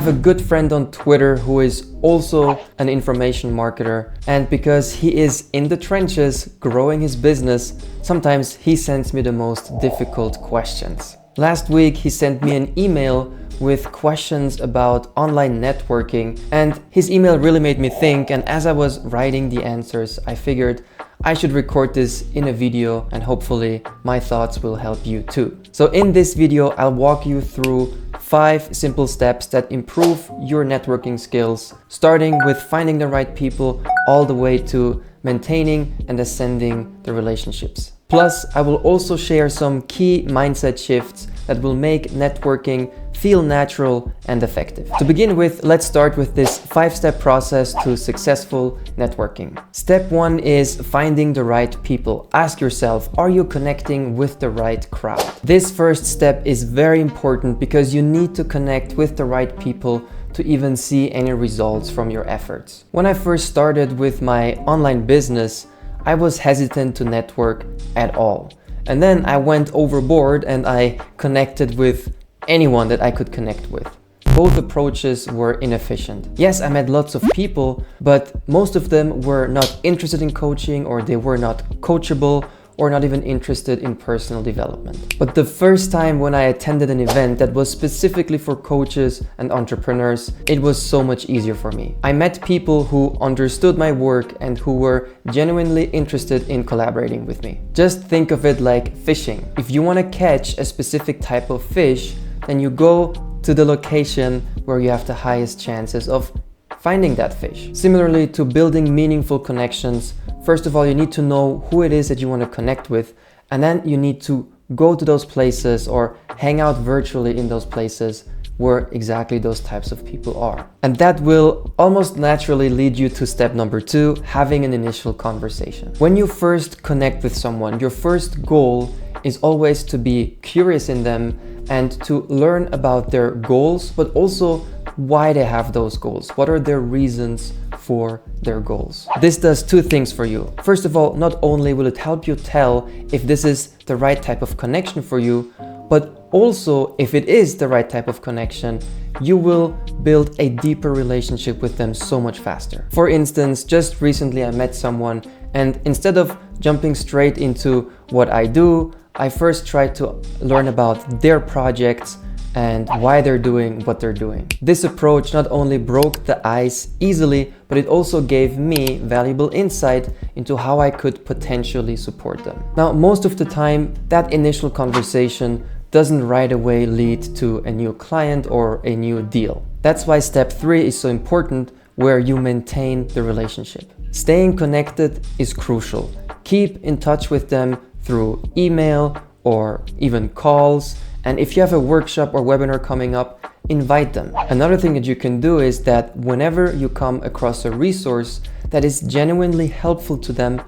have a good friend on Twitter who is also an information marketer, and because he is in the trenches growing his business, sometimes he sends me the most difficult questions. Last week he sent me an email with questions about online networking, and his email really made me think, and as I was writing the answers, I figured I should record this in a video and hopefully my thoughts will help you too. So in this video, I'll walk you through 5 simple steps that improve your networking skills, starting with finding the right people all the way to maintaining and ascending the relationships. Plus, I will also share some key mindset shifts that will make networking feel natural and effective. To begin with, let's start with this 5-step process to successful networking. Step 1 is finding the right people. Ask yourself, are you connecting with the right crowd? This first step is very important because you need to connect with the right people to even see any results from your efforts. When I first started with my online business, I was hesitant to network at all. And then I went overboard and I connected with anyone that I could connect with. Both approaches were inefficient. Yes, I met lots of people, but most of them were not interested in coaching, or they were not coachable, or not even interested in personal development. But the first time when I attended an event that was specifically for coaches and entrepreneurs, it was so much easier for me. I met people who understood my work and who were genuinely interested in collaborating with me. Just think of it like fishing. If you want to catch a specific type of fish, then you go to the location where you have the highest chances of finding that fish. Similarly to building meaningful connections, first of all, you need to know who it is that you want to connect with, and then you need to go to those places or hang out virtually in those places where exactly those types of people are. And that will almost naturally lead you to step number 2, having an initial conversation. When you first connect with someone, your first goal is always to be curious in them and to learn about their goals, but also why they have those goals. What are their reasons for their goals? This does 2 things for you. First of all, not only will it help you tell if this is the right type of connection for you, but also if it is the right type of connection, you will build a deeper relationship with them so much faster. For instance, just recently I met someone, and instead of jumping straight into what I do, I first tried to learn about their projects and why they're doing what they're doing. This approach not only broke the ice easily, but it also gave me valuable insight into how I could potentially support them. Now, most of the time, that initial conversation doesn't right away lead to a new client or a new deal. That's why step 3 is so important, where you maintain the relationship. Staying connected is crucial. Keep in touch with them through email or even calls. And if you have a workshop or webinar coming up, invite them. Another thing that you can do is that whenever you come across a resource that is genuinely helpful to them,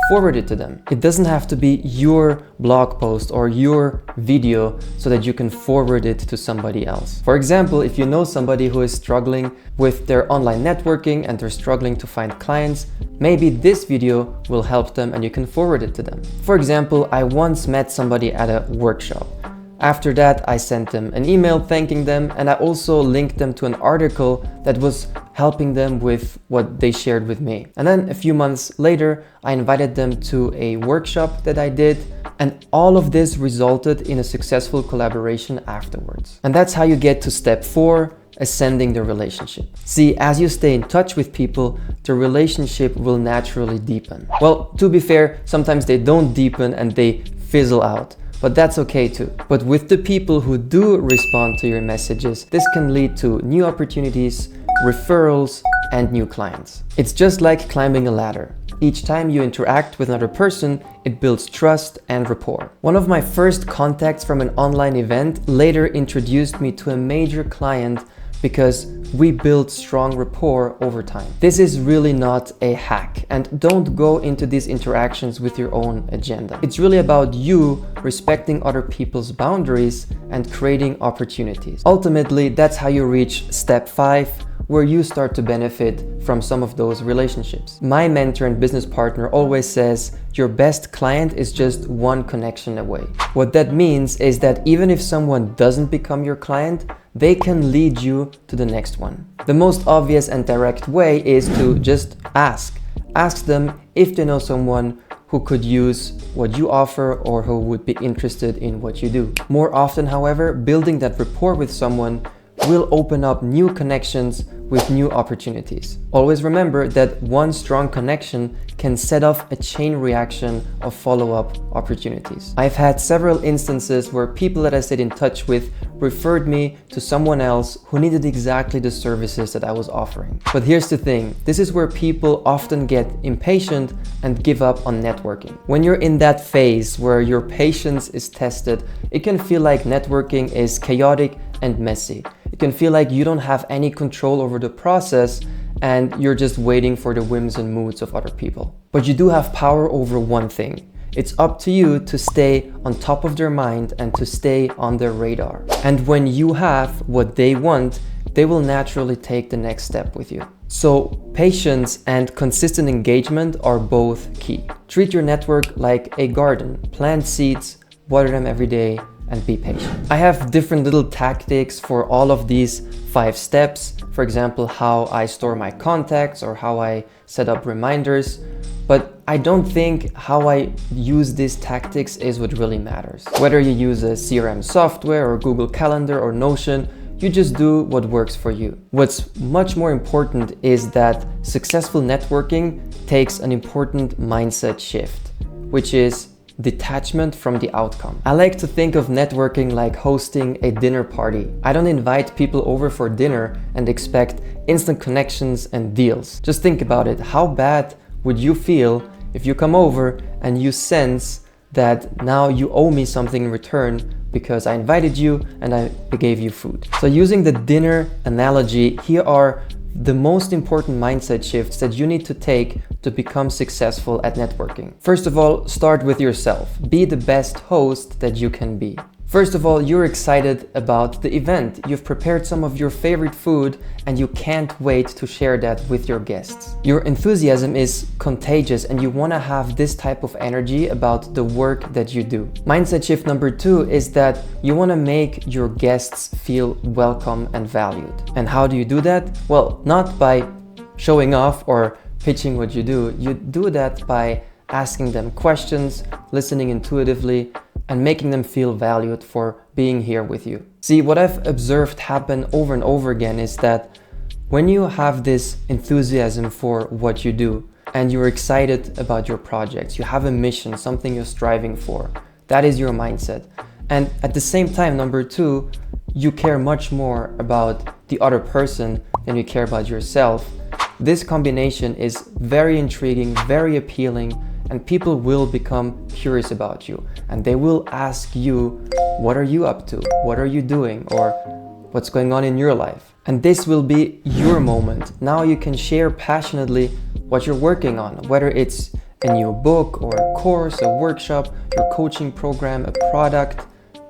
forward it to them. It doesn't have to be your blog post or your video so that you can forward it to somebody else. For example, if you know somebody who is struggling with their online networking and they're struggling to find clients, maybe this video will help them and you can forward it to them. For example, I once met somebody at a workshop. After that, I sent them an email thanking them, and I also linked them to an article that was helping them with what they shared with me. And then a few months later, I invited them to a workshop that I did, and all of this resulted in a successful collaboration afterwards. And that's how you get to step 4, ascending the relationship. See, as you stay in touch with people, the relationship will naturally deepen. Well, to be fair, sometimes they don't deepen and they fizzle out. But that's okay too. But with the people who do respond to your messages, this can lead to new opportunities, referrals, and new clients. It's just like climbing a ladder. Each time you interact with another person, it builds trust and rapport. One of my first contacts from an online event later introduced me to a major client because we build strong rapport over time. This is really not a hack, and don't go into these interactions with your own agenda. It's really about you respecting other people's boundaries and creating opportunities. Ultimately, that's how you reach step 5, where you start to benefit from some of those relationships. My mentor and business partner always says, your best client is just one connection away. What that means is that even if someone doesn't become your client, they can lead you to the next one. The most obvious and direct way is to just ask. Ask them if they know someone who could use what you offer or who would be interested in what you do. More often, however, building that rapport with someone will open up new connections with new opportunities. Always remember that one strong connection can set off a chain reaction of follow-up opportunities. I've had several instances where people that I stayed in touch with referred me to someone else who needed exactly the services that I was offering. But here's the thing, this is where people often get impatient and give up on networking. When you're in that phase where your patience is tested, it can feel like networking is chaotic and messy. It can feel like you don't have any control over the process and you're just waiting for the whims and moods of other people. But you do have power over one thing. It's up to you to stay on top of their mind and to stay on their radar. And when you have what they want, they will naturally take the next step with you. So patience and consistent engagement are both key. Treat your network like a garden. Plant seeds, water them every day, and be patient. I have different little tactics for all of these 5 steps. For example, how I store my contacts or how I set up reminders. But I don't think how I use these tactics is what really matters. Whether you use a CRM software or Google Calendar or Notion, you just do what works for you. What's much more important is that successful networking takes an important mindset shift, which is detachment from the outcome. I like to think of networking like hosting a dinner party. I don't invite people over for dinner and expect instant connections and deals. Just think about it. How bad would you feel if you come over and you sense that now you owe me something in return because I invited you and I gave you food? So using the dinner analogy, here are the most important mindset shifts that you need to take to become successful at networking. First of all, start with yourself. Be the best host that you can be. First of all, you're excited about the event. You've prepared some of your favorite food and you can't wait to share that with your guests. Your enthusiasm is contagious and you want to have this type of energy about the work that you do. Mindset shift number 2 is that you want to make your guests feel welcome and valued. And how do you do that? Well, not by showing off or pitching what you do. You do that by asking them questions, listening intuitively, and making them feel valued for being here with you. See, what I've observed happen over and over again is that when you have this enthusiasm for what you do and you're excited about your projects, you have a mission, something you're striving for, that is your mindset. And at the same time, number 2, you care much more about the other person than you care about yourself. This combination is very intriguing, very appealing, and people will become curious about you and they will ask you, what are you up to? What are you doing? Or what's going on in your life? And this will be your moment. Now you can share passionately what you're working on, whether it's a new book or a course, a workshop, your coaching program, a product,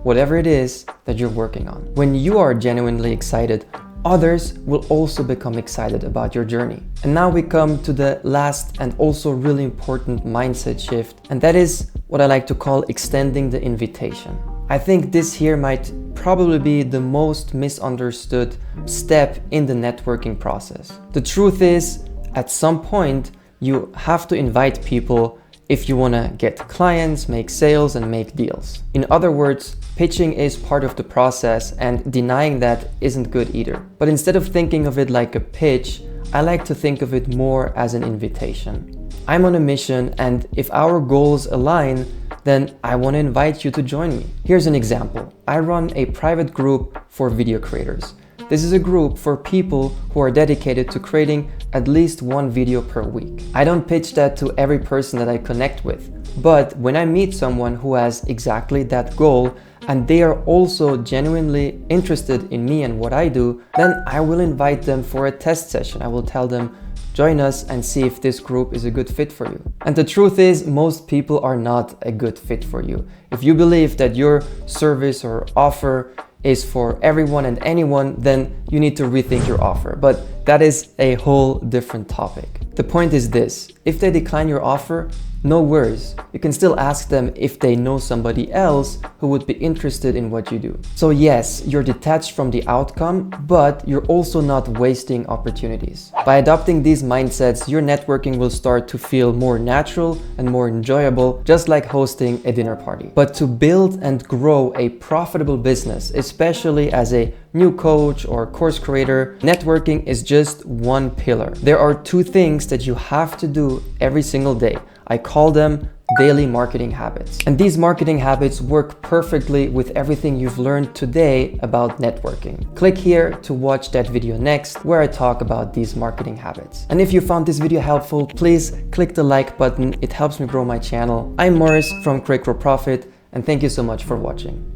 whatever it is that you're working on. When you are genuinely excited, others will also become excited about your journey. And now we come to the last and also really important mindset shift, and that is what I like to call extending the invitation. I think this here might probably be the most misunderstood step in the networking process. The truth is, at some point, you have to invite people if you want to get clients, make sales, and make deals. In other words, pitching is part of the process and denying that isn't good either. But instead of thinking of it like a pitch, I like to think of it more as an invitation. I'm on a mission, and if our goals align, then I want to invite you to join me. Here's an example. I run a private group for video creators. This is a group for people who are dedicated to creating at least one video per week. I don't pitch that to every person that I connect with, but when I meet someone who has exactly that goal and they are also genuinely interested in me and what I do, then I will invite them for a test session. I will tell them, join us and see if this group is a good fit for you. And the truth is, most people are not a good fit for you. If you believe that your service or offer is for everyone and anyone, then you need to rethink your offer. But that is a whole different topic. The point is this: if they decline your offer, no worries. You can still ask them if they know somebody else who would be interested in what you do. So yes, you're detached from the outcome, but you're also not wasting opportunities. By adopting these mindsets, your networking will start to feel more natural and more enjoyable, just like hosting a dinner party. But to build and grow a profitable business, especially as a new coach or course creator, networking is just one pillar. There are two things that you have to do every single day. I call them daily marketing habits. And these marketing habits work perfectly with everything you've learned today about networking. Click here to watch that video next, where I talk about these marketing habits. And if you found this video helpful, please click the like button. It helps me grow my channel. I'm Morris from CreateGrowProfit, and thank you so much for watching.